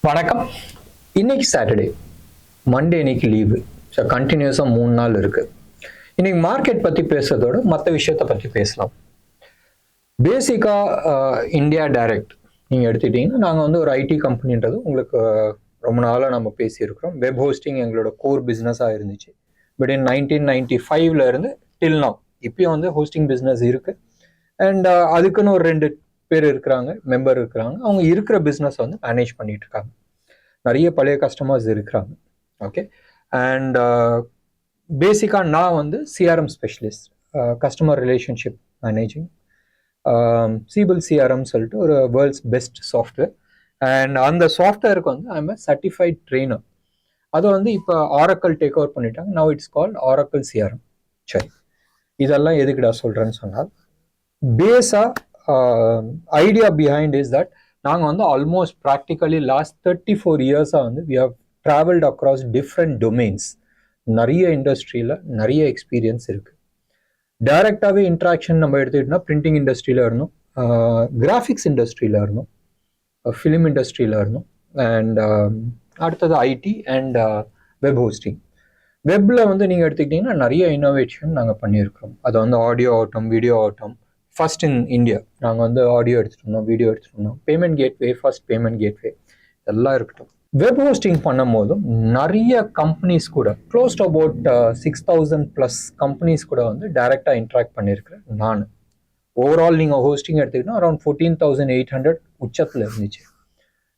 வணக்கம். இன்னைக்கு Saturday, Monday இன்னைக்கு லீவு. ஸோ கண்டினியூஸாக 3 நாள் இருக்கு. இன்னைக்கு மார்க்கெட் பற்றி பேசுறதோட மற்ற விஷயத்தை பற்றி பேசலாம். பேசிக்காக இந்தியா டைரக்ட் நீங்கள் எடுத்துக்கிட்டிங்கன்னா, நாங்கள் வந்து ஒரு ஐடி கம்பெனின்றது உங்களுக்கு ரொம்ப நாளாக நம்ம பேசியிருக்கிறோம். வெப் ஹோஸ்டிங் எங்களோட கோர் பிஸ்னஸாக இருந்துச்சு. பட் இன் 1995 இருந்து டில் நவ் இப்பயும் வந்து ஹோஸ்டிங் பிஸ்னஸ் இருக்குது. அண்ட் அதுக்குன்னு ஒரு 2 பேர் இருக்கிறாங்க, மெம்பர் இருக்கிறாங்க. அவங்க இருக்கிற பிஸ்னஸ் வந்து மேனேஜ் பண்ணிட்டு இருக்காங்க. நிறைய பழைய கஸ்டமர்ஸ் இருக்கிறாங்க. ஓகே. அண்ட் பேசிக்காக நான் வந்து CRM specialist, customer relationship managing, Siebel CRM சொல்லிட்டு ஒரு வேர்ல்ட்ஸ் பெஸ்ட் சாஃப்ட்வேர். அண்ட் அந்த சாஃப்ட்வேருக்கு வந்து I am a certified trainer. அதை வந்து இப்போ ஆரக்கிள் டேக் ஓவர் பண்ணிட்டாங்க. Now it's called Oracle CRM. சரி, இதெல்லாம் எதுக்குடா சொல்கிறேன்னு சொன்னால், பேஸாக ஐடியா பிஹைண்ட் இஸ் தட் நாங்கள் வந்து ஆல்மோஸ்ட் ப்ராக்டிக்கலி லாஸ்ட் 34 இயர்ஸாக வந்து we have travelled across different domains. நிறைய இண்டஸ்ட்ரியில் நிறைய எக்ஸ்பீரியன்ஸ் இருக்குது. டைரெக்டாகவே இன்ட்ராக்ஷன் நம்ம எடுத்துக்கிட்டோம்னா பிரிண்டிங் இண்டஸ்ட்ரியில் இருந்தோம், கிராஃபிக்ஸ் இண்டஸ்ட்ரியில் இருந்தோம், ஃபிலிம் இண்டஸ்ட்ரியில் இருந்தோம், அண்ட் அடுத்தது ஐடி அண்ட் வெப் ஹோஸ்டிங். வெப்பில் வந்து நீங்கள் எடுத்துக்கிட்டிங்கன்னா நிறைய இன்னோவேஷன் நாங்கள் பண்ணியிருக்கிறோம். அது வந்து ஆடியோ ஆகட்டும், வீடியோ ஆகட்டும். ஃபர்ஸ்ட் இன் இந்தியா நாங்கள் வந்து ஆடியோ எடுத்துகிட்டு இருந்தோம், வீடியோ எடுத்துகிட்டு இருந்தோம், payment gateway, first payment gateway எல்லாம் இருக்கட்டும். வெப் ஹோஸ்டிங் பண்ணும் போதும் நிறைய கம்பெனிஸ் கூட க்ளோஸ் டு அபவுட் 6000+ கம்பெனிஸ் கூட வந்து டைரெக்டாக இன்ட்ராக்ட் பண்ணியிருக்கிறேன் நான். ஓவரால் நீங்கள் ஹோஸ்டிங் எடுத்துக்கிட்டோன்னா அரௌண்ட் 14,800 உச்சத்தில் இருந்துச்சு.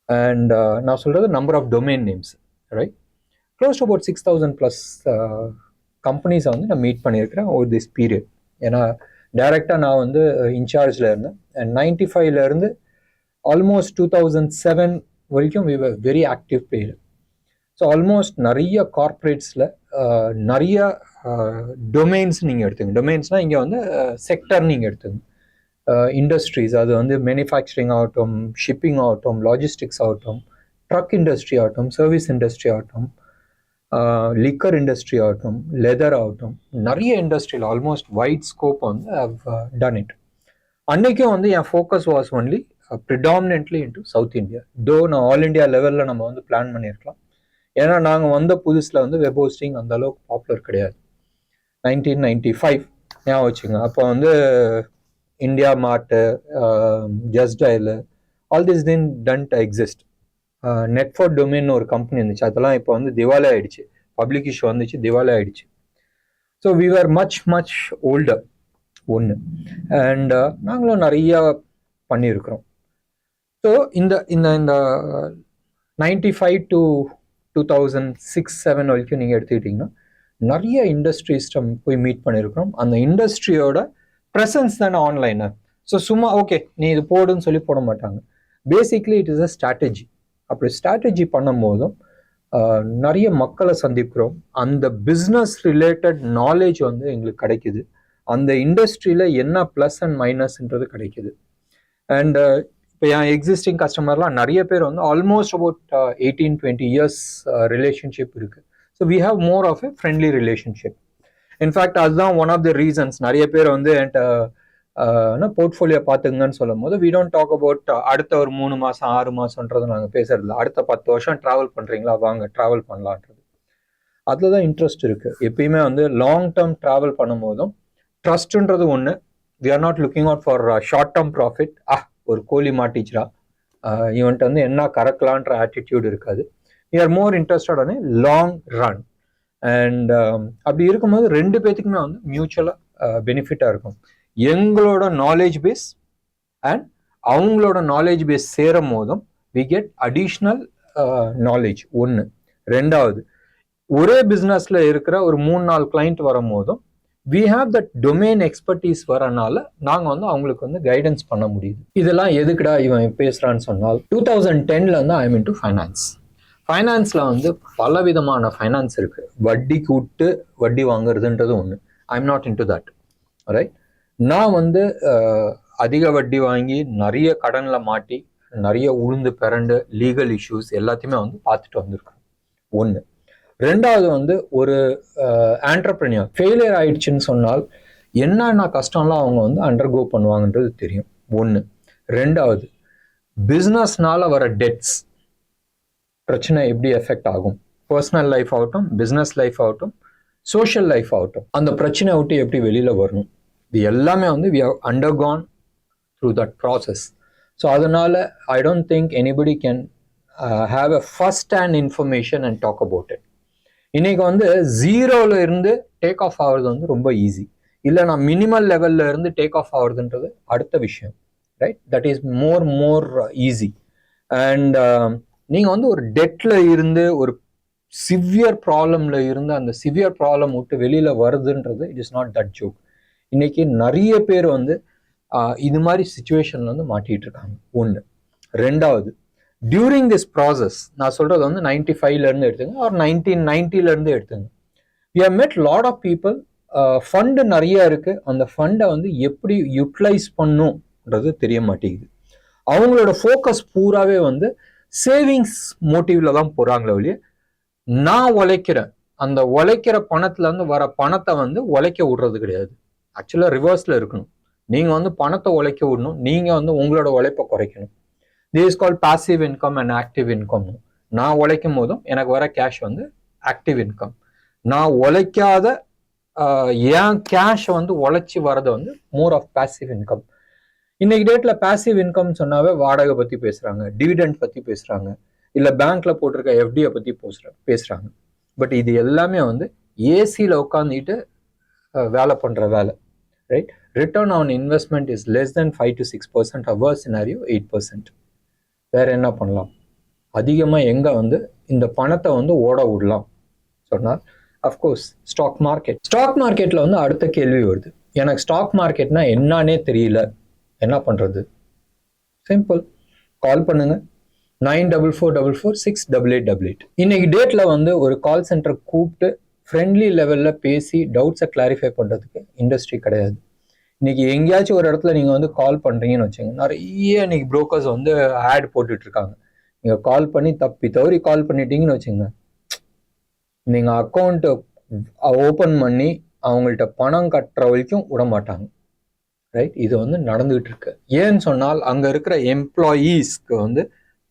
அண்ட் நான் சொல்கிறது number of domain names, right? Close to about 6000+ கம்பெனிஸை வந்து நான் மீட் பண்ணியிருக்கிறேன் ஓவர் திஸ் பீரியட். ஏன்னா டைரெக்டாக நான் வந்து இன்சார்ஜில் இருந்தேன். அண்ட் 95 ஆல்மோஸ்ட் 2007 வரைக்கும் we were very active player. So almost நிறைய கார்ப்பரேட்ஸில் நிறைய டொமைன்ஸ் நீங்கள் எடுத்துங்க. டொமைன்ஸ்னால் இங்கே வந்து செக்டர் நீங்கள் எடுத்துங்க. இண்டஸ்ட்ரீஸ், அது வந்து மேனுஃபேக்சரிங் ஆகட்டும், ஷிப்பிங் ஆகட்டும், லாஜிஸ்டிக்ஸ் ஆகட்டும், ட்ரக் இண்டஸ்ட்ரி ஆகட்டும், சர்வீஸ் இண்டஸ்ட்ரி ஆகட்டும், லிக்கர் இண்டஸ்ட்ரி ஆகட்டும், லெதர் ஆகட்டும், நிறைய இண்டஸ்ட்ரியில் ஆல்மோஸ்ட் வைட் ஸ்கோப் வந்து ஐவ் டன் இட். அன்றைக்கும் வந்து என் focus was only predominantly into south India. Though நான் ஆல் இண்டியா லெவலில் நம்ம வந்து பிளான் பண்ணியிருக்கலாம். ஏன்னா நாங்கள் வந்த புதுசில் வந்து வெப் ஹோஸ்டிங் அந்த அளவுக்கு பாப்புலர் கிடையாது. 1995 ஞாபகம் வச்சுங்க. அப்போ வந்து India Mart, Just Dial, all this then didn't exist. நெட்ஃபோர்ட் டொமைன் ஒரு கம்பெனி இருந்துச்சு, அதெல்லாம் இப்போ வந்து திவாலி ஆயிடுச்சு. பப்ளிக் இஷ்யூ வந்துச்சு, திவாலி ஆயிடுச்சு. So we are much older ஒன்று. அண்ட் நாங்களும் நிறையா பண்ணியிருக்கிறோம். ஸோ இந்த இந்த இந்த 95 to 2006-07 வரைக்கும் நீங்கள் எடுத்துக்கிட்டிங்கன்னா நிறைய இண்டஸ்ட்ரீஸ்ட போய் மீட் பண்ணியிருக்கிறோம். அந்த இண்டஸ்ட்ரியோட ப்ரெசன்ஸ் தானே ஆன்லைனு. ஸோ சும்மா ஓகே நீ இது போடுன்னு சொல்லி போட மாட்டாங்க. Basically it is a strategy. அப்படி ஸ்ட்ராட்டஜி பண்ணும் போதும் நிறைய மக்களை சந்திக்கிறோம். அந்த பிஸ்னஸ் ரிலேட்டட் நாலேஜ் வந்து எங்களுக்கு கிடைக்குது. அந்த இண்டஸ்ட்ரியில் என்ன ப்ளஸ் அண்ட் மைனஸ்ன்றது கிடைக்குது. அண்ட் இப்போ என் எக்ஸிஸ்டிங் கஸ்டமர்லாம் நிறைய பேர் வந்து ஆல்மோஸ்ட் அபவுட் 18-20 இயர்ஸ் ரிலேஷன்ஷிப் இருக்குது. So we have more of a friendly relationship. In fact அதுதான் ஒன் ஆஃப் த ரீசன்ஸ். நிறைய பேர் வந்து என்கிட்ட போர்ட்ஃபோலியோ பார்த்துங்கன்னு சொல்லும் போது வி டோன்ட் டாக் அபவுட் அடுத்த ஒரு 3 மாதம் 6 மாதம்ன்றது நாங்கள் பேசுறதில்ல. அடுத்த 10 வருஷம் ட்ராவல் பண்ணுறீங்களா, வாங்க ட்ராவல் பண்ணலான்றது. அதில் தான் இன்ட்ரெஸ்ட் இருக்குது. எப்பயுமே வந்து லாங் டேர்ம் ட்ராவல் பண்ணும் போதும் ட்ரஸ்ட்ன்றது ஒன்று. We are not looking out for short term profit. ஒரு கோழி மாட்டிச்சுரா, இவன்ட்டு வந்து என்ன கறக்கலான்ற ஆட்டிடியூட் இருக்காது. We are more interested on a long run. And அப்படி இருக்கும்போது 2 பேத்துக்குமே வந்து மியூச்சுவலாக பெனிஃபிட்டாக இருக்கும். எங்களோட நாலேஜ் பேஸ் அண்ட் அவங்களோட நாலேஜ் பேஸ் சேரும் போதும் வி கெட் அடிஷ்னல் நாலேஜ் ஒன்று. 2வது, ஒரே பிஸ்னஸில் இருக்கிற ஒரு 3-4 கிளைண்ட் வரும் போதும் we have that domain expertise வரனால நாங்கள் வந்து அவங்களுக்கு வந்து கைடன்ஸ் பண்ண முடியுது. இதெல்லாம் எதுக்குடா இவன் பேசுகிறான்னு சொன்னால், 2010 வந்து ஐ எம் இன்டு ஃபைனான்ஸ். ஃபைனான்ஸில் வந்து பல விதமான ஃபைனான்ஸ் இருக்குது. வட்டி கூட்டு வட்டி வாங்குறதுன்றது ஒன்று. I am not into that, right? நான் வந்து அதிக வட்டி வாங்கி நிறைய கடனில் மாட்டி நிறைய உளுந்து பிறண்டு லீகல் இஷ்யூஸ் எல்லாத்தையுமே வந்து பார்த்துட்டு வந்திருக்கேன். ஒன்று. 2வது வந்து ஒரு ஆண்டர்பிரனியர் ஃபெயிலியர் ஆயிடுச்சுன்னு சொன்னால் என்னென்ன கஷ்டம்லாம் அவங்க வந்து அண்டர்கோ பண்ணுவாங்கன்றது தெரியும். ஒன்று. 2வது, பிஸ்னஸ்னால வர டெட்ஸ் பிரச்சனை எப்படி எஃபெக்ட் ஆகும், பர்சனல் லைஃப் ஆகட்டும், பிஸ்னஸ் லைஃப் ஆகட்டும், சோஷியல் லைஃப் ஆகட்டும், அந்த பிரச்சனை விட்டு எப்படி வெளியில் வரணும், இது எல்லாமே வந்து we have undergone through that process. So அதனால I don't think anybody can have a first hand information and talk about it. இன்னைக்கு வந்து ஜீரோல இருந்து டேக் ஆஃப் ஆகுறது வந்து ரொம்ப ஈஸி, இல்லை நான் மினிமல் லெவல்ல இருந்து டேக் ஆஃப் ஆகுறதுன்றது அடுத்த விஷயம், right? That is more easy. And நீங்கள் வந்து ஒரு டெட்ல இருந்து ஒரு சிவியர் ப்ராப்ளம்ல இருந்து அந்த சிவியர் ப்ராப்ளம் விட்டு வெளியில வருதுன்றது it is not that joke. இன்னைக்கு நிறைய பேர் வந்து இது மாதிரி சுச்சுவேஷன்ல வந்து மாட்டிட்டு இருக்காங்க. ஒன்று. ரெண்டாவது, டியூரிங் திஸ் ப்ராசஸ், நான் சொல்றது வந்து 95ல இருந்து எடுத்துங்க, ஒரு 1990ல இருந்து எடுத்துங்க. We have met lot of people. Fund நிறைய இருக்கு, அந்த ஃபண்டை வந்து எப்படி யூட்டிலைஸ் பண்ணுன்றது தெரிய மாட்டேங்குது. அவங்களோட ஃபோக்கஸ் பூராவே வந்து சேவிங்ஸ் மோட்டிவ்ல தான் போறாங்களே ஒழிய, நான் உழைக்கிறேன், அந்த உழைக்கிற பணத்துல இருந்து வர பணத்தை வந்து உழைக்க விடுறது கிடையாது. ஆக்சுவலா ரிவர்ஸ்ல இருக்கணும். நீங்க வந்து பணத்தை உழைக்க விடணும், நீங்க வந்து உங்களோட உழைப்பை குறைக்கணும். This is called passive income and active income. நான் உழைக்கும் போதும் எனக்கு வர கேஷ் வந்து ஆக்டிவ் இன்கம். நான் உழைக்காத ஏன் கேஷ் வந்து உழைச்சி வரது வந்து மோர் ஆஃப் பாசிவ் இன்கம். இன்னைக்கு டேட்ல பாசிவ் இன்கம் சொன்னாவே வாடகை பத்தி பேசுறாங்க, டிவிடெண்ட் பத்தி பேசுறாங்க, இல்ல பேங்க்ல போட்டிருக்க எஃப்டியை பத்தி பேசுறாங்க. பட் இது எல்லாமே வந்து ஏசியில உட்காந்துட்டு வேலை பண்ற வேலை, right? Return on investment is less than 5 to 6%, our scenario 8%. வேற என்ன பண்ணலாம்? அதிகமா எங்க வந்து இந்த பணத்தை வந்து ஓட விடலாம் சொன்னால், அஃப்கோர்ஸ் ஸ்டாக் மார்க்கெட். ஸ்டாக் மார்க்கெட்ல வந்து அடுத்த கேள்வி வருது, எனக்கு ஸ்டாக் மார்க்கெட்னா என்னன்னே தெரியல, என்ன பண்றது? சிம்பிள், கால் பண்ணுங்க 9444468888. இன்னைக்கு டேட்ல வந்து ஒரு கால் சென்டர் கூப்பிட்டு ஃப்ரெண்ட்லி லெவல்ல பேசி டவுட்ஸை கிளாரிஃபை பண்றதுக்கு இண்டஸ்ட்ரி கிடையாது. இன்னைக்கு எங்கேயாச்சும் ஒரு இடத்துல நீங்க வந்து கால் பண்றீங்கன்னு வச்சுங்க, நிறைய இன்னைக்கு புரோக்கர்ஸ் வந்து ஆட் போட்டுட்டு இருக்காங்க. நீங்க கால் பண்ணி தப்பி தவறி கால் பண்ணிட்டீங்கன்னு வச்சுங்க, நீங்க அக்கௌண்ட் ஓபன் பண்ணி அவங்கள்ட்ட பணம் கட்டுற வரைக்கும் விட மாட்டாங்க, ரைட்? இது வந்து நடந்துகிட்டு இருக்கு. ஏன்னு சொன்னால் அங்க இருக்கிற எம்ப்ளாயீஸ்க்கு வந்து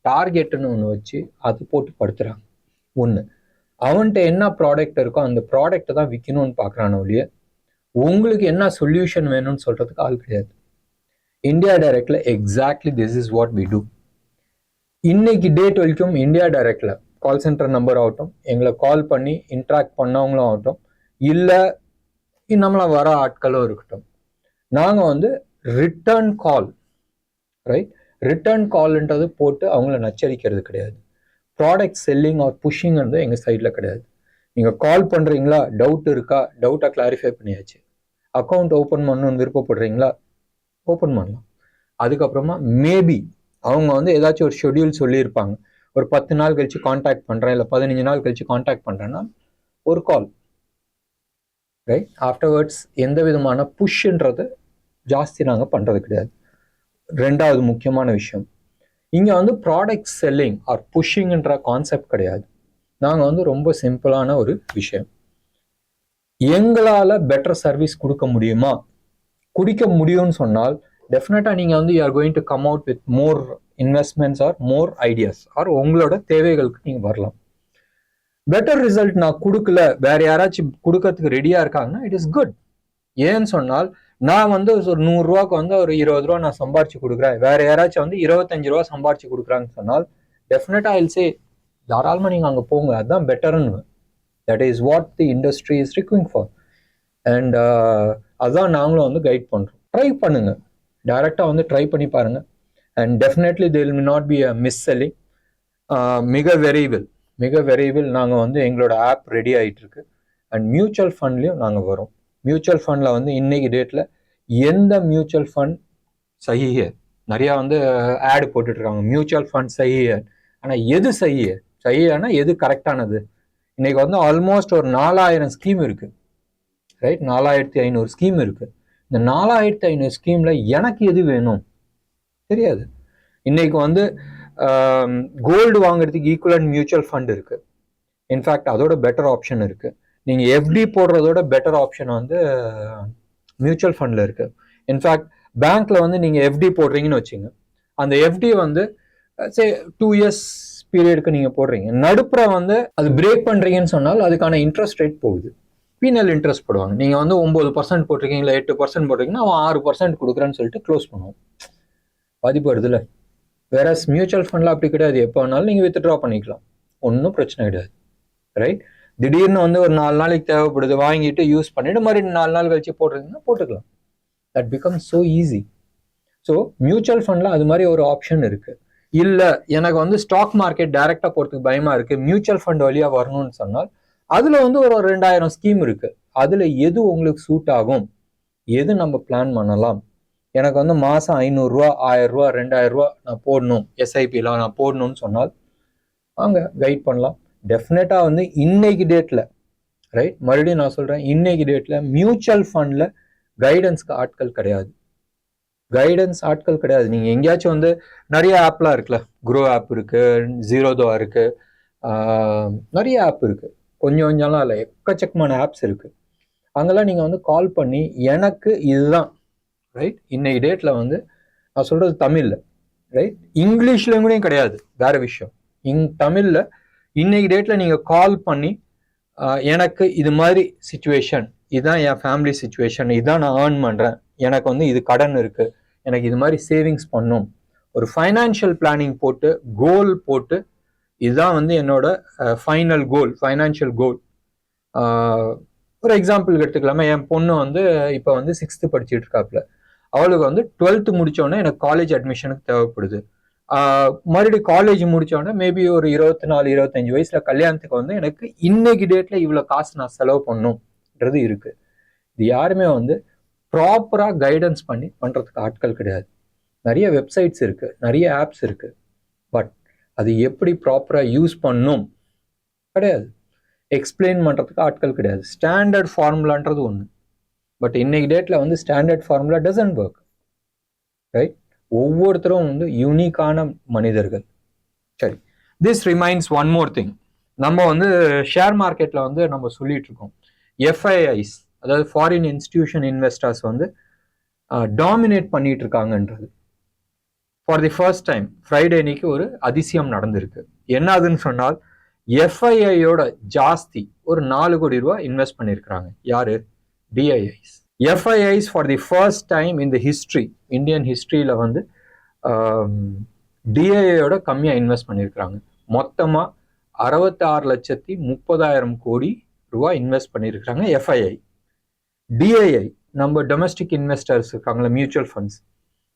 டார்கெட்னு ஒன்று வச்சு அது போட்டு படுத்துறாங்க. ஒன்று, அவன்கிட்ட என்ன ப்ராடக்ட் இருக்கோ அந்த ப்ராடக்டை தான் விற்கணும்னு பார்க்குறான ஒழிய உங்களுக்கு என்ன சொல்யூஷன் வேணும்னு சொல்றதுக்கு ஆள் கிடையாது. இந்தியா டைரக்ட்ல exactly this is what we do. இன்னைக்கு டேட் வரைக்கும் இந்தியா டைரக்ட்ல கால் சென்டர் நம்பர் ஆகட்டும், எங்களை கால் பண்ணி இன்ட்ராக்ட் பண்ணவங்களும் ஆகட்டும், இல்லை நம்மள வர ஆட்களும் இருக்கட்டும், நாங்கள் வந்து ரிட்டர்ன் கால், ரைட்? ரிட்டர்ன் கால்ன்றது போட்டு அவங்கள நச்சரிக்கிறது கிடையாது. ப்ராடக்ட் செல்லிங் ஆர் புஷிங்ன்றது எங்கள் சைடில் கிடையாது. நீங்கள் கால் பண்ணுறீங்களா, டவுட் இருக்கா, டவுட்டை கிளாரிஃபை பண்ணியாச்சு. அக்கௌண்ட் ஓப்பன் பண்ணணும்னு விருப்பப்படுறீங்களா, ஓப்பன் பண்ணலாம். அதுக்கப்புறமா மேபி அவங்க வந்து ஏதாச்சும் ஒரு ஷெட்யூல் சொல்லியிருப்பாங்க, ஒரு 10 நாள் கழிச்சு கான்டாக்ட் பண்ணுறேன், இல்லை 15 நாள் கழிச்சு கான்டாக்ட் பண்ணுறேன்னா ஒரு கால், ரைட்? ஆஃப்டர்வர்ட்ஸ் எந்த விதமான புஷ்ன்றது ஜாஸ்தி நாங்கள் பண்ணுறது கிடையாது. ரெண்டாவது முக்கியமான விஷயம், இங்கே வந்து ப்ராடக்ட் செல்லிங் ஆர் புஷிங்ன்ற கான்செப்ட் கிடையாது. நாங்கள் வந்து ரொம்ப சிம்பிளான ஒரு விஷயம், எங்களால் பெட்டர் சர்வீஸ் கொடுக்க முடியுமா, குடிக்க முடியும்னு சொன்னால் டெஃபினட்டாக நீங்கள் வந்து you are going to come out with more investments or more ideas or உங்களோட தேவைகளுக்கு நீங்கள் வரலாம். பெட்டர் ரிசல்ட் நான் கொடுக்கல, வேற யாராச்சும் கொடுக்கறதுக்கு ரெடியாக இருக்காங்கன்னா இட் இஸ் குட். ஏன்னு சொன்னால் நான் வந்து ஒரு 100 ரூபாய்க்கு வந்து ஒரு 20 ரூபா நான் சம்பாரிச்சு கொடுக்குறேன், வேற யாராச்சும் வந்து 25 ரூபா சம்பாரிச்சு கொடுக்குறாங்கன்னு சொன்னால் டெஃபினட்டா ஐ வில் சே தாராளமாக நீங்கள் அங்கே போங்க, அதுதான் பெட்டர்னு. That is what the industry is requiring for. And அதுதான் நாங்களும் வந்து கைட் பண்ணுறோம். ட்ரை பண்ணுங்க, டைரெக்டாக வந்து ட்ரை பண்ணி பாருங்க. And definitely there will not be a mis selling. மிக விரைவில் நாங்கள் வந்து எங்களோட ஆப் ரெடி ஆகிட்டு இருக்கு. அண்ட் மியூச்சுவல் ஃபண்ட்லையும் நாங்கள் வரோம். மியூச்சுவல் ஃபண்டில் வந்து இன்னைக்கு டேட்டில் எந்த மியூச்சுவல் ஃபண்ட் சஹிஹ, நிறையா வந்து ஆடு போட்டுட்ருக்காங்க மியூச்சுவல் ஃபண்ட் சஹிஹ. ஆனால் எது சஹிஹனா எது கரெக்டானது? இன்னைக்கு வந்து ஆல்மோஸ்ட் ஒரு 4000 ஸ்கீம் இருக்குது, ரைட்? 4500 ஸ்கீம் இருக்குது. இந்த 4500 ஸ்கீமில் எனக்கு எது வேணும் தெரியாது. இன்னைக்கு வந்து கோல்டு வாங்குறதுக்கு ஈக்குவலன்ட் மியூச்சுவல் ஃபண்ட் இருக்குது. இன்ஃபேக்ட் அதோட பெட்டர் ஆப்ஷன் இருக்குது. நீங்கள் எஃப்டி போடுறதோட பெட்டர் ஆப்ஷன் வந்து மியூச்சுவல் ஃபண்டில் இருக்குது. இன்ஃபேக்ட் பேங்க்கில் வந்து நீங்கள் எஃப்டி போடுறீங்கன்னு வச்சுங்க, அந்த எஃப்டி வந்து சே 2 years பீரியடுக்கு நீங்கள் போடுறீங்க, நடுப்புற வந்து அது பிரேக் பண்ணுறீங்கன்னு சொன்னால் அதுக்கான இன்ட்ரெஸ்ட் ரேட் போகுது, பீனல் இன்ட்ரெஸ்ட் போடுவாங்க. நீங்கள் வந்து 9% போட்டிருக்கீங்களா 8% போட்டிருக்கீங்கன்னா அவன் 6% கொடுக்குறேன்னு சொல்லிட்டு க்ளோஸ் பண்ணுவோம். பாதிப்பு வருதுல்ல. வேற மியூச்சுவல் ஃபண்டில் அப்படி கிடையாது, எப்போ வேணாலும் நீங்கள் வித்ட்ரா பண்ணிக்கலாம், ஒன்றும் பிரச்சனை கிடையாது, ரைட்? திடீர்னு வந்து ஒரு 4 நாளைக்கு தேவைப்படுது, வாங்கிட்டு யூஸ் பண்ணிட்டு மறுபடியும் 4 நாள் கழிச்சு போடுறதுன்னா போட்டுக்கலாம். That become so easy. So mutual ஃபண்டில் அது மாதிரி ஒரு ஆப்ஷன் இருக்கு. இல்லை எனக்கு வந்து ஸ்டாக் மார்க்கெட் டைரக்டாக போகிறதுக்கு பயமா இருக்கு, மியூச்சுவல் ஃபண்ட் வழியாக வரணும்னு சொன்னால் அதில் வந்து ஒரு 2000 ஸ்கீம் இருக்கு. அதில் எது உங்களுக்கு சூட் ஆகும், எது நம்ம பிளான் பண்ணலாம், எனக்கு வந்து மாதம் 500 ரூபா 1000 ரூபா 2000 ரூபா நான் போடணும், எஸ்ஐபிலாம் நான் போடணும்னு சொன்னால் வாங்க கைட் பண்ணலாம். டெஃபினட்டாக வந்து இன்னைக்கு டேட்டில், ரைட், மறுபடியும் நான் சொல்கிறேன், இன்னைக்கு டேட்டில் மியூச்சுவல் ஃபண்டில் கைடன்ஸ்க்கு ஆட்கள் கிடையாது. நீங்கள் எங்கேயாச்சும் வந்து நிறைய ஆப்லாம் இருக்குல்ல, க்ரோ ஆப் இருக்கு, ஜீரோதோ இருக்கு, நிறைய ஆப் இருக்கு, கொஞ்சம் கொஞ்சம்லாம் இல்லை, எக்கச்சக்கமான ஆப்ஸ் இருக்கு. அங்கெல்லாம் நீங்கள் வந்து கால் பண்ணி எனக்கு இதுதான், ரைட், இன்னைக்கு டேட்டில் வந்து நான் சொல்கிறது தமிழில், ரைட், இங்கிலீஷ்லையும் கூட கிடையாது, வேற விஷயம். தமிழில் இன்னைக்கு டேட்டில் நீங்கள் கால் பண்ணி எனக்கு இது மாதிரி சிச்சுவேஷன், இதுதான் என் ஃபேமிலி சிச்சுவேஷன், இதுதான் நான் ஏர்ன் பண்ணுறேன், எனக்கு வந்து இது கடன் இருக்குது, எனக்கு இது மாதிரி சேவிங்ஸ் பண்ணும், ஒரு ஃபைனான்ஷியல் பிளானிங் போட்டு கோல் போட்டு இதுதான் வந்து என்னோட ஃபைனல் கோல், ஃபைனான்ஷியல் கோல். ஒரு எக்ஸாம்பிளுக்கு எடுத்துக்கலாமா, என் பொண்ணு வந்து இப்போ வந்து 6th படிச்சுட்டு இருக்காப்புல, அவளுக்கு வந்து 12th முடித்தோடனே எனக்கு காலேஜ் அட்மிஷனுக்கு தேவைப்படுது. மறுபடியும் காலேஜ் முடித்தோடனே மேபி ஒரு 24-25 வயசுல கல்யாணத்துக்கு வந்து எனக்கு இன்னைக்கு டேட்ல இவ்வளோ காசு நான் செலவு பண்ணும்ன்றது இருக்கு. இது யாருமே வந்து ப்ராப்பராக கைடன்ஸ் பண்ணி பண்ணுறதுக்கு ஆட்கள் கிடையாது. நிறைய வெப்சைட்ஸ் இருக்கு, நிறைய ஆப்ஸ் இருக்கு, பட் அது எப்படி ப்ராப்பராக யூஸ் பண்ணும் கிடையாது, எக்ஸ்பிளைன் பண்ணுறதுக்கு ஆட்கள் கிடையாது. ஸ்டாண்டர்ட் ஃபார்முலான்றது ஒன்று, பட் இன்னைக்கு டேட்டில் வந்து standard formula doesn't work, right? ஒவ்வொருத்தரும் வந்து யூனிக்கான மனிதர்கள். சரி, this remains one more thing. நம்ம வந்து ஷேர் மார்க்கெட்டில் வந்து நம்ம சொல்லிட்டு இருக்கோம், எஃப்ஐஐஸ் அதாவது ஃபாரின் இன்ஸ்டிடியூஷன் இன்வெஸ்டர்ஸ் வந்து டாமினேட் பண்ணிட்டு இருக்காங்கன்றது. For the first time Friday அன்னைக்கு ஒரு அதிசயம் நடந்திருக்கு. என்னதுன்னு சொன்னால் எஃப்ஐஐயோட ஜாஸ்தி ஒரு 4 கோடி ரூபாய் இன்வெஸ்ட் பண்ணியிருக்கிறாங்க. யாரு? DIIs. FIIs for the first time இந்த ஹிஸ்ட்ரி, இந்தியன் ஹிஸ்ட்ரியில் வந்து டிஐஐயோட கம்மியாக இன்வெஸ்ட் பண்ணியிருக்கிறாங்க. மொத்தமாக 66,30,000 கோடி ரூபாய் இன்வெஸ்ட் பண்ணியிருக்கிறாங்க எஃப்ஐஐ. டிஐஐ நம்ம டொமஸ்டிக் இன்வெஸ்டர்ஸ் இருக்காங்களா, மியூச்சுவல் ஃபண்ட்ஸ்,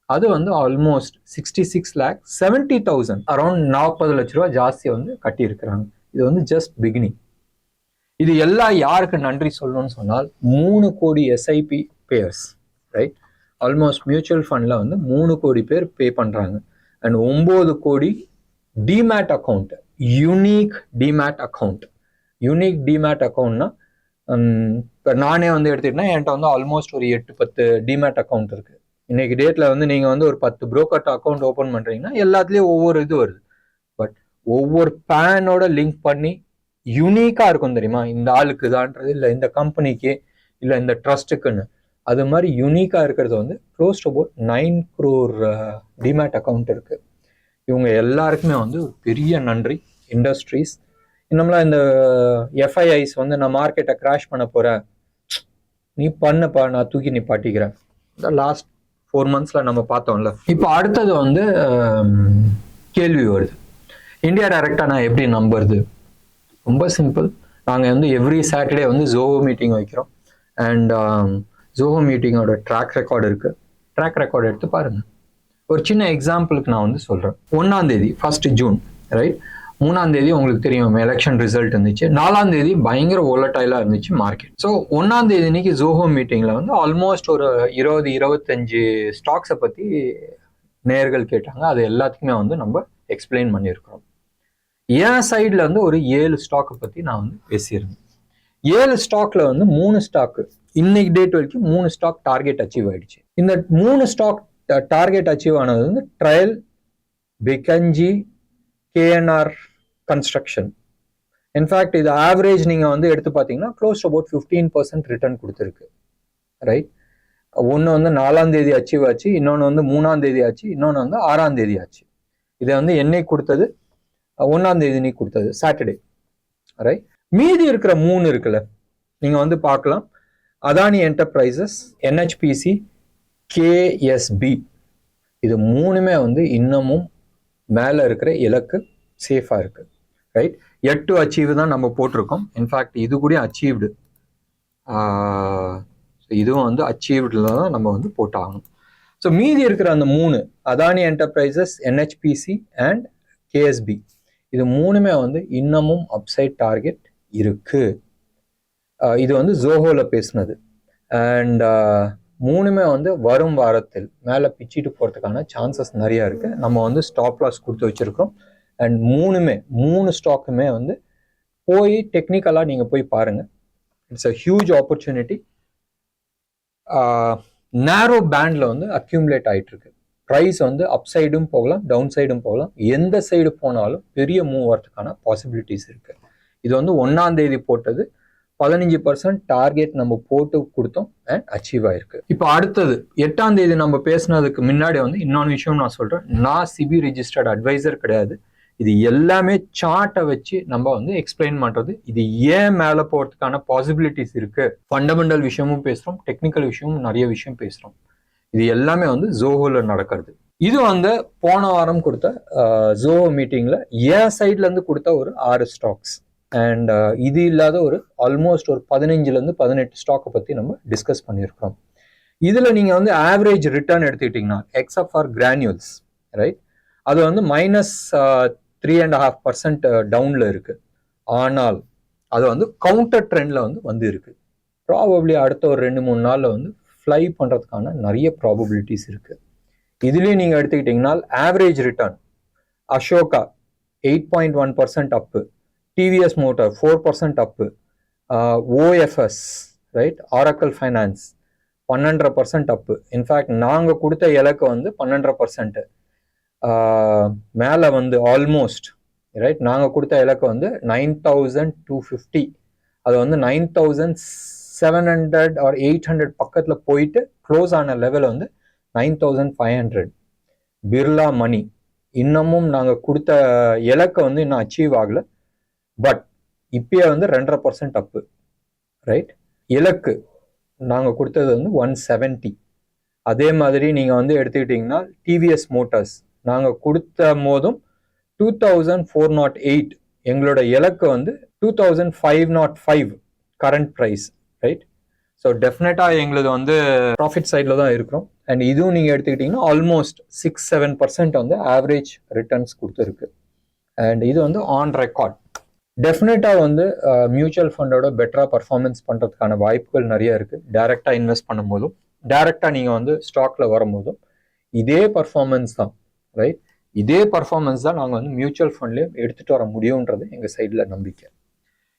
அது வந்து ஆல்மோஸ்ட் 66,70,000 அரௌண்ட் 40 லட்ச ரூபா ஜாஸ்தி வந்து கட்டியிருக்கிறாங்க. இது வந்து ஜஸ்ட் பிகினிங். இது எல்லாம் யாருக்கு நன்றி சொல்லணும்னு சொன்னால் 3 கோடி SIP payers, right? Almost mutual ஃபண்டில் வந்து 3 கோடி பேர் பே பண்ணுறாங்க. அண்ட் 9 கோடி demat account, unique demat account. Unique demat அக்கௌண்ட்னா இப்போ நானே வந்து எடுத்துக்கிட்டேன்னா என்கிட்ட வந்து ஆல்மோஸ்ட் ஒரு 8-10 டிமேட் அக்கௌண்ட் இருக்குது. இன்னைக்கு டேட்டில் வந்து நீங்கள் வந்து ஒரு 10 புரோக்கர்ட் அக்கௌண்ட் ஓப்பன் பண்ணுறீங்கன்னா எல்லாத்துலேயும் ஒவ்வொரு இது வருது, பட் ஒவ்வொரு பேனோட லிங்க் பண்ணி யூனிக்காக இருக்கும் தெரியுமா, இந்த ஆளுக்கு தான்றது, இல்லை இந்த கம்பெனிக்கு, இல்லை இந்த ட்ரஸ்ட்டுக்குன்னு. அது மாதிரி யூனிக்காக இருக்கிறது வந்து close to about 9 crore demat account இருக்குது. இவங்க எல்லாருக்குமே வந்து ஒரு பெரிய நன்றி. இண்டஸ்ட்ரீஸ் இன்னும்லாம் இந்த எஃப்ஐஐஸ் வந்து நான் மார்க்கெட்டை கிராஷ் பண்ண போகிறேன், நீ பண்ணப்பா, நான் தூக்கி நிப்பாட்டிக்கிறேன். இந்த லாஸ்ட் 4 monthsல நம்ம பார்த்தோம்ல. இப்போ அடுத்தது வந்து கேள்வி வருது, இந்தியா டைரக்டா நான் எப்படி நம்புறது? ரொம்ப சிம்பிள். நாங்கள் வந்து எவ்ரி சாட்டர்டே வந்து ஜோஹோ மீட்டிங் வைக்கிறோம். அண்ட் ஜோஹோ மீட்டிங்கோட ட்ராக் ரெக்கார்டு இருக்குது. ட்ராக் ரெக்கார்டு எடுத்து பாருங்கள். ஒரு சின்ன எக்ஸாம்பிளுக்கு நான் வந்து சொல்கிறேன். 1ஆம் தேதி 1 June, ரைட்? 3ஆம் தேதி உங்களுக்கு தெரியும் எலெக்ஷன் ரிசல்ட் இருந்துச்சு. 4ஆம் தேதி பயங்கர வோலட்டைலாக இருந்துச்சு மார்க்கெட். ஸோ 1ஆம் தேதி இன்னைக்கு ஜோஹோ மீட்டிங்கில் வந்து ஆல்மோஸ்ட் ஒரு 20-25 ஸ்டாக்ஸை பற்றி நேயர்கள் கேட்டாங்க. அது எல்லாத்துக்குமே வந்து நம்ம எக்ஸ்பிளைன் பண்ணியிருக்கிறோம். என் சைடில் வந்து ஒரு 7 ஸ்டாக்கை பற்றி நான் வந்து பேசியிருந்தேன். 7 ஸ்டாக்ல வந்து 3 ஸ்டாக்கு இன்னைக்கு டேட் வரைக்கும் 3 ஸ்டாக் டார்கெட் அச்சீவ் ஆயிடுச்சு. இந்த 3 ஸ்டாக் டார்கெட் அச்சீவ் ஆனது வந்து ட்ரையல், பிகஞ்சி, கேஎன்ஆர் கன்ஸ்ட்ரக்ஷன். இன்ஃபேக்ட் இது ஆவரேஜ் நீங்கள் வந்து எடுத்து பார்த்தீங்கன்னா க்ளோஸ் அபவுட் 15% ரிட்டர்ன் கொடுத்துருக்கு, ரைட்? ஒன்று வந்து 4ஆம் தேதி அச்சீவ் ஆச்சு, இன்னொன்று வந்து 3ஆம் தேதி ஆச்சு, இன்னொன்று வந்து 6ஆம் தேதி ஆச்சு. இதை வந்து என்னைக்கு கொடுத்தது? 1ஆம் தேதி நீ கொடுத்தது சாட்டர்டே, ரைட்? மீதி இருக்கிற 3 இருக்குல்ல, நீங்க வந்து பார்க்கலாம். அதானி என்டர்பிரைசஸ், NHPC, KSB, இது 3மே வந்து இன்னமும் மேல இருக்கிற இலக்கு சேஃபா இருக்கு, ரைட்? yet to achieve தான் நம்ம போட்டிருக்கோம். இன்ஃபேக்ட் இது கூட அச்சீவ்டு, இதுவும் வந்து அச்சீவ்டில் தான் நம்ம வந்து போட்டாகணும். ஸோ மீதி இருக்கிற அந்த 3 Adani enterprises, NHPC and KSB, இது 3மே வந்து இன்னமும் அப்சைட் டார்கெட் இருக்கு. இது வந்து ஜோஹோல பேசினது. அண்ட் 3மே வந்து வரும் வாரத்தில் மேலே பிச்சுட்டு போகிறதுக்கான சான்சஸ் நிறையா இருக்குது. நம்ம வந்து ஸ்டாப் லாஸ் கொடுத்து வச்சுருக்கோம். அண்ட் 3 ஸ்டாக்குமே வந்து போய் டெக்னிக்கலாக நீங்கள் போய் பாருங்கள். It's a huge opportunity. நேரோ பேண்டில் வந்து அக்யூமுலேட் ஆகிட்டு இருக்கு. ப்ரைஸ் வந்து அப் சைடும் போகலாம், டவுன் சைடும் போகலாம். எந்த சைடு போனாலும் பெரிய மூவ் வரதுக்கான பாசிபிலிட்டிஸ் இருக்குது. இது வந்து 1ஆம் தேதி போட்டது 15% டார்கெட் நம்ம போட்டு கொடுத்தோம் அண்ட் அச்சீவ் ஆயிருக்கு. இப்போ அடுத்தது 8ஆம் தேதி நம்ம பேசினதுக்கு முன்னாடி வந்து இன்னொன்று விஷயம் நான் சொல்கிறேன். நான் சிபி ரிஜிஸ்டர்ட் அட்வைசர் கிடையாது. இது எல்லாமே சார்ட்டை வச்சு நம்ம வந்து எக்ஸ்பிளைன் பண்ணுறது. இது ஏன் மேலே போகிறதுக்கான பாசிபிலிட்டிஸ் இருக்குது, ஃபண்டமெண்டல் விஷயமும் பேசுகிறோம், டெக்னிக்கல் விஷயமும் நிறைய விஷயம் பேசுகிறோம். இது எல்லாமே வந்து ஜோஹோல நடக்கிறது. இது வந்து போன வாரம் கொடுத்த ஜோஹோ மீட்டிங்கில் என் சைட்லேருந்து கொடுத்த ஒரு 6 ஸ்டாக்ஸ். அண்ட் இது இல்லாத ஒரு ஆல்மோஸ்ட் ஒரு 15லேருந்து 18 ஸ்டாக்கை பற்றி நம்ம டிஸ்கஸ் பண்ணியிருக்கிறோம். இதில் நீங்கள் வந்து ஆவரேஜ் ரிட்டர்ன் எடுத்துக்கிட்டிங்கன்னா எக்ஸப்ட் ஃபார் கிரானியூல்ஸ், ரைட், அது வந்து -3.5% டவுனில் இருக்குது. ஆனால் அது வந்து கவுண்டர் ட்ரெண்டில் வந்து இருக்குது. ப்ராபப்ளி அடுத்த ஒரு 2-3 நாளில் வந்து ஃப்ளை பண்ணுறதுக்கான நிறைய ப்ராபபிலிட்டிஸ் இருக்குது. இதுலேயும் நீங்கள் எடுத்துக்கிட்டிங்கன்னா ஆவரேஜ் ரிட்டர்ன் அசோகா 8.1% அப்பு, TVS மோட்டார் 4% அப்பு, OFS, ரைட், ஆரக்கல் ஃபைனான்ஸ் 1.5% அப்பு. இன்ஃபேக்ட் நாங்கள் கொடுத்த இலக்கு வந்து 1.5%. மேலே வந்து ஆல்மோஸ்ட், ரைட், நாங்கள் கொடுத்த இலக்கு வந்து 9,250. அது வந்து 9,700 or 800 பக்கத்தில் போயிட்டு க்ளோஸ் ஆன லெவல் வந்து 9,500. பிர்லா மணி இன்னமும் நாங்கள் கொடுத்த இலக்கை வந்து இன்னும் அச்சீவ் ஆகலை. பட் இப்பயே வந்து 2.5% அப்பு, ரைட். இலக்கு நாங்கள் கொடுத்தது வந்து 170. அதே மாதிரி நீங்கள் வந்து எடுத்துக்கிட்டிங்கன்னா TVS மோட்டார்ஸ் நாங்கள் கொடுத்த போதும் 2,408. எங்களோட இலக்கு வந்து 2,505 கரண்ட் ப்ரைஸ், ரைட். ஸோ டெஃபினட்டாக எங்களது வந்து ப்ராஃபிட் சைடில் தான் இருக்கிறோம். அண்ட் இதுவும் நீங்கள் எடுத்துக்கிட்டிங்கன்னா ஆல்மோஸ்ட் 6-7% வந்து ஆவரேஜ் ரிட்டர்ன்ஸ் கொடுத்துருக்கு. அண்ட் இது வந்து ஆன் ரெக்கார்ட். டெஃபினட்டாக வந்து மியூச்சுவல் ஃபண்டோட பெட்டராக பர்ஃபார்மன்ஸ் பண்ணுறதுக்கான வாய்ப்புகள் நிறைய இருக்குது. டைரெக்டாக இன்வெஸ்ட் பண்ணும்போதும் டைரெக்டாக நீங்கள் வந்து ஸ்டாக்கில் வரும்போதும் இதே பர்ஃபார்மன்ஸ் தான், ரைட். இதே பர்ஃபார்மன்ஸ் தான் நாங்கள் வந்து மியூச்சுவல் ஃபண்ட்லேயும் எடுத்துகிட்டு வர முடியுன்றது எங்கள் சைடில் நம்பிக்கை.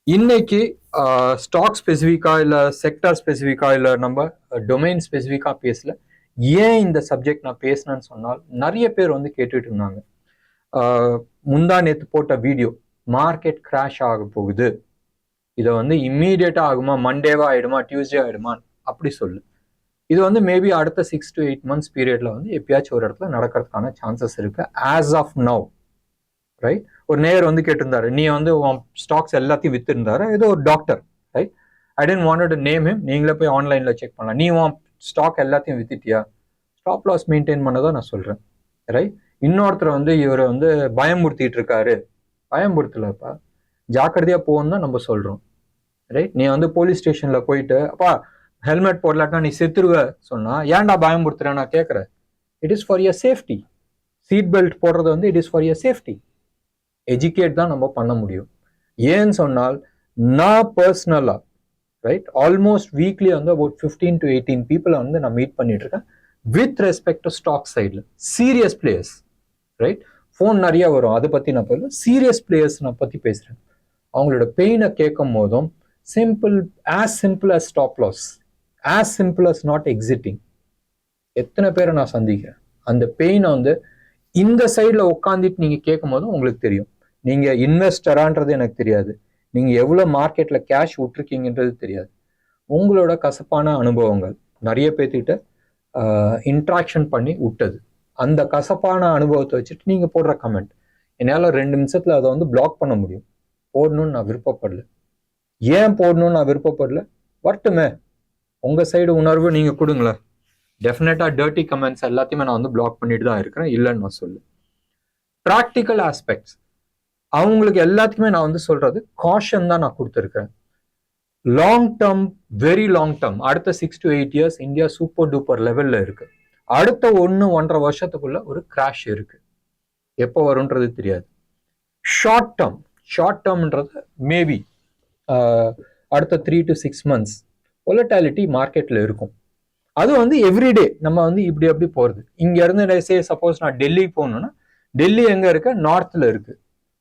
இன்னைக்கு ஸ்டாக் ஸ்பெசிஃபிக்காக இல்லை செக்டர் ஸ்பெசிஃபிக்காக இல்லை நம்ம டொமைன் ஸ்பெசிஃபிக்காக பேசல. ஏன் இந்த சப்ஜெக்ட் நான் பேசினேன்னு சொன்னால் நிறைய பேர் வந்து கேட்டுட்டு இருந்தாங்க. முந்தா நேற்று போட்ட வீடியோ மார்க்கெட் கிராஷ் ஆக போகுது, இதை வந்து இம்மீடியட்டாக ஆகுமா, மண்டேவா ஆகிடுமா, டியூஸ்டே ஆகிடுமா, அப்படி சொல்லு. இது வந்து மேபி அடுத்த 6 to 8 months பீரியட்ல வந்து எப்பயாச்சும் ஒரு இடத்துல நடக்கிறதுக்கான சான்சஸ் இருக்கு. As of now, right. ஒரு நேயர் வந்து கேட்டிருந்தாரு, நீ வந்து ஸ்டாக்ஸ் எல்லாத்தையும் வித்துருந்தாரு, ஏதோ ஒரு doctor, right. I didn't wanted to name him. நீங்களே போய் ஆன்லைன்ல செக் பண்ணலாம். நீ ஸ்டாக் எல்லாத்தையும் வித்துட்டியா? ஸ்டாப் லாஸ் மெயின்டைன் பண்ணதான் நான் சொல்றேன், ரைட். இன்னொருத்தர் வந்து இவரை வந்து பயமுறுத்திட்டு இருக்காரு. பயமுறுத்தலப்பா, ஜாக்கிரதையா போகணும்னு தான் நம்ம சொல்றோம், ரைட். நீ வந்து போலீஸ் ஸ்டேஷன்ல போயிட்டு அப்பா ஹெல்மெட் போடலாட்டா நீ செத்துருவ சொன்னா ஏன்டா பயமுறுத்துறேன் நான் கேட்குறேன். It is for your safety. Seat belt போடுறது வந்து it is for your safety. Educate தான் நம்ம பண்ண முடியும். ஏன்னு சொன்னால் நான் பர்சனலா, ரைட், ஆல்மோஸ்ட் வீக்லி வந்து அபவுட் 15 to 18 பீப்புளை வந்து நான் மீட் பண்ணிட்டு இருக்கேன் வித் ரெஸ்பெக்ட் டு ஸ்டாக் சைடில். Serious players, right. ஃபோன் நிறைய வரும், அதை பற்றி நான் பேசல. சீரியஸ் பிளேயர்ஸ் நான் பற்றி பேசுகிறேன். அவங்களோட பெயினை கேட்கும் போதும் as simple as stop loss, as simple as not exiting. எத்தனை பேரை நான் சந்திக்கிறேன். அந்த பெயினை வந்து இந்த சைடில் உட்காந்துட்டு நீங்கள் கேட்கும் போதும் உங்களுக்கு தெரியும். நீங்கள் இன்வெஸ்டரான்றது எனக்கு தெரியாது, நீங்கள் எவ்வளோ மார்க்கெட்டில் கேஷ் விட்டுருக்கீங்கன்றது தெரியாது. உங்களோட கசப்பான அனுபவங்கள் நிறைய பேர்த்திட்ட இன்ட்ராக்ஷன் பண்ணி விட்டது. அந்த கசப்பான அனுபவத்தை வச்சுட்டு நீங்கள் போடுற கமெண்ட் என்னால் 2 நிமிஷத்தில் அதை வந்து பிளாக் பண்ண முடியும். போடணும்னு நான் விருப்பப்படல. ஏன் போடணும்னு நான் விருப்பப்படல? வரட்டுமே, உங்கள் சைடு உணர்வு நீங்கள் கொடுங்களேன். டெஃபினட்டாக டர்ட்டி கமெண்ட்ஸ் எல்லாத்தையுமே நான் வந்து பிளாக் பண்ணிட்டு தான் இருக்கிறேன், இல்லைன்னு நான் சொல்லு. ப்ராக்டிக்கல் ஆஸ்பெக்ட்ஸ் அவங்களுக்கு எல்லாத்துக்குமே நான் வந்து சொல்றது காஷன் தான் நான் கொடுத்துருக்கேன். Long term, very long term, அடுத்த 6 to 8 years India super duper லெவல்ல இருக்கு. அடுத்த 1-1.5 வருஷத்துக்குள்ள ஒரு கிராஷ் இருக்கு. எப்போ வரும்ன்றது தெரியாது. ஷார்ட் டேர்ம்ன்றது மேபி அடுத்த 3 to 6 months வொலட்டாலிட்டி மார்க்கெட்ல இருக்கும். அது வந்து எவ்ரிடே நம்ம வந்து இப்படி அப்படி போறது. இங்க இருந்து சப்போஸ் நான் டெல்லி போகணும்னா, டெல்லி எங்க இருக்கு? நார்த்ல இருக்கு.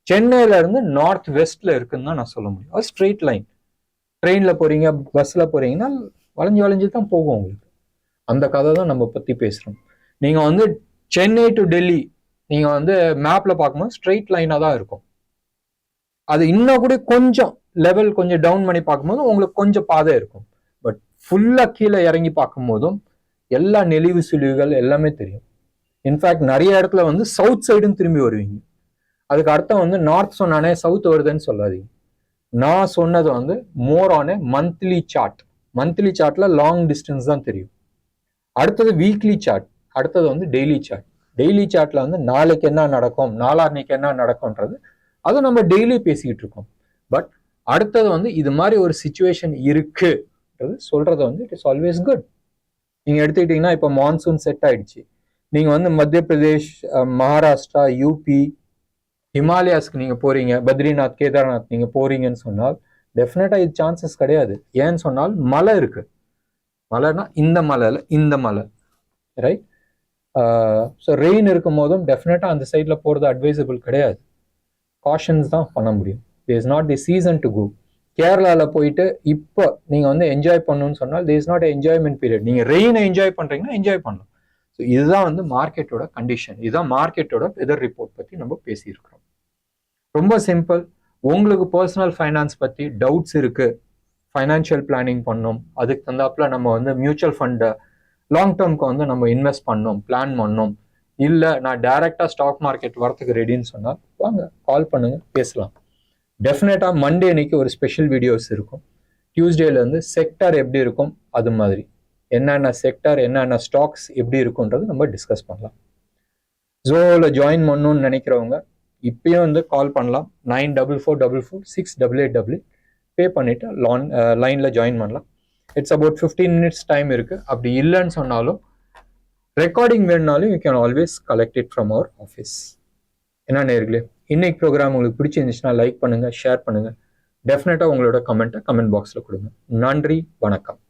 சென்னையில இருந்து நார்த் வெஸ்ட்ல இருக்குன்னு தான் நான் சொல்ல முடியும். அது ஸ்ட்ரெயிட் லைன். ட்ரெயின்ல போறீங்க, பஸ்ல போறீங்கன்னா வளைஞ்சு வளைஞ்சு தான் போகும் உங்களுக்கு. அந்த கதை தான் நம்ம பத்தி பேசுறோம். நீங்க வந்து சென்னை டு டெல்லி நீங்க வந்து மேப்ல பார்க்கும்போது ஸ்ட்ரெயிட் லைனா தான் இருக்கும். அது இன்னும் கூட கொஞ்சம் லெவல் கொஞ்சம் டவுன் பண்ணி பார்க்கும்போது உங்களுக்கு கொஞ்சம் பாதை இருக்கும். பட் ஃபுல்லா கீழே இறங்கி பார்க்கும் போதும் எல்லா நெளிவு சுழிவுகள் எல்லாமே தெரியும். இன்ஃபேக்ட் நிறைய இடத்துல வந்து சவுத் சைடுன்னு திரும்பி வருவீங்க. அதுக்கு அர்த்தம் வந்து நார்த் சொன்னானே சவுத் வருதுன்னு சொல்லாதீங்க. நான் சொன்னது வந்து more on monthly chart. Monthly சார்ட்ல லாங் டிஸ்டன்ஸ் தான் தெரியும். அடுத்தது வீக்லி சார்ட், அடுத்தது வந்து டெய்லி சார்ட். டெய்லி சார்ட்ல வந்து நாளைக்கு என்ன நடக்கும், நாளான்னைக்கு என்ன நடக்கும்ன்றது அதை நம்ம டெய்லி பேசிக்கிட்டு இருக்கோம். பட் அடுத்தது வந்து இது மாதிரி ஒரு சிச்சுவேஷன் இருக்குன்றது சொல்றது வந்து இட் இஸ் ஆல்வேஸ் குட். நீங்க எடுத்துக்கிட்டீங்கன்னா இப்போ மான்சூன் செட் ஆயிடுச்சு. நீங்க வந்து மத்திய பிரதேஷ், மகாராஷ்டிரா, யூபி, ஹிமாலயாஸ்க்கு நீங்க போறீங்க, பத்ரிநாத், கேதார்நாத் நீங்க போறீங்கன்னு சொன்னால் டெஃபினட்டா இது சான்சஸ் கிடையாது. ஏன்னு சொன்னால் மலை இருக்கு. மலைனா இந்த மலையில இந்த மலை, ரைட்? ஸோ ரெயின் இருக்கும் போதும் டெஃபினட்டா அந்த சைட்ல போறது அட்வைசபிள் கிடையாது. காஷன்ஸ் தான் பண்ண முடியும். There is not the season to go. கேரளால போயிட்டு இப்போ நீங்க வந்து என்ஜாய் பண்ணணும்னு சொன்னால் there is not enjoyment period. நீங்க ரெயினை என்ஜாய் பண்றீங்கன்னா என்ஜாய் பண்ணலாம். ஸோ இதுதான் வந்து மார்க்கெட்டோட கண்டிஷன். இதுதான் மார்க்கெட்டோட வெதர் ரிப்போர்ட் பத்தி நம்ம பேசியிருக்கிறோம். ரொம்ப சிம்பிள். உங்களுக்கு பர்சனல் ஃபைனான்ஸ் பத்தி டவுட்ஸ் இருக்கு, ஃபைனான்சியல் பிளானிங் பண்ணோம், அதுக்கு தந்தாப்புல நம்ம வந்து மியூச்சுவல் ஃபண்டை லாங் டேர்ம்க்கு வந்து நம்ம இன்வெஸ்ட் பண்ணோம், பிளான் பண்ணோம், இல்லை நான் டைரக்டா ஸ்டாக் மார்க்கெட் வரத்துக்கு ரெடின்னு சொன்னால் வாங்க கால் பண்ணுங்க, பேசலாம். டெஃபினட்டா மண்டே அன்னைக்கு ஒரு ஸ்பெஷல் வீடியோஸ் இருக்கும். டியூஸ்டேல இருந்து செக்டார் எப்படி இருக்கும், அது மாதிரி என்னென்ன செக்டார் என்னென்ன ஸ்டாக்ஸ் எப்படி இருக்குன்றது நம்ம டிஸ்கஸ் பண்ணலாம். ஜோவில் ஜாயின் பண்ணணும்னு நினைக்கிறவங்க இப்பயும் வந்து கால் பண்ணலாம். 9444468888 பே பண்ணிட்டு லைன்ல ஜாயின் பண்ணலாம். இட்ஸ் அபவுட் 15 minutes டைம் இருக்கு. அப்படி இல்லைன்னு சொன்னாலும் ரெக்கார்டிங் வேணுனாலும் you can always collect it from our office. என்ன நேர்களே, இன்னைக்கு ப்ரோக்ராம் உங்களுக்கு பிடிச்சிருந்துச்சுன்னா லைக் பண்ணுங்க, ஷேர் பண்ணுங்க. டெஃபினட்டா உங்களோட கமெண்ட்டை கமெண்ட் பாக்ஸ்ல கொடுங்க. நன்றி, வணக்கம்.